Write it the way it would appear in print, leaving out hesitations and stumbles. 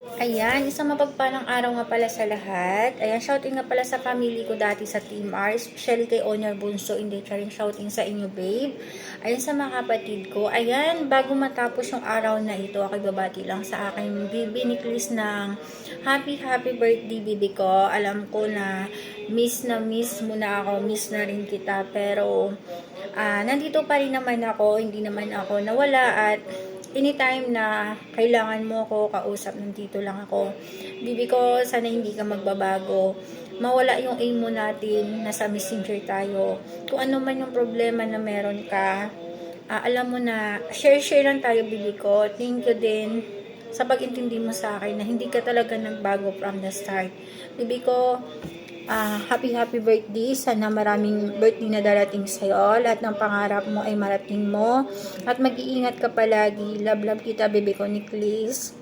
Ayan, isang mapagpalang araw nga pala sa lahat. Ayan, shouting nga pala sa family ko dati sa Team R, especially kay Honor Bunso, hindi ka rin shouting sa inyo, babe. Ayan, sa mga kapatid ko. Ayan, bago matapos yung araw na ito, ako'y babati lang sa aking bibi ni Chris ng happy birthday, bibi ko. Alam ko na miss mo na ako, miss na rin kita, pero nandito pa rin naman ako, hindi naman ako nawala at anytime na kailangan mo ako kausap, nandito lang ako. Bibi ko, sana hindi ka magbabago. Mawala yung aim mo natin, nasa messenger tayo. Kung ano man yung problema na meron ka, alam mo na, share lang tayo, bibi ko. Thank you din sa pag-intindi mo sa akin na hindi ka talaga nagbago from the start. Bibi ko, happy birthday. Sana maraming birthday na darating sa'yo. Lahat ng pangarap mo ay marating mo. At mag-iingat ka palagi. Love kita, bebe ko ni Chris.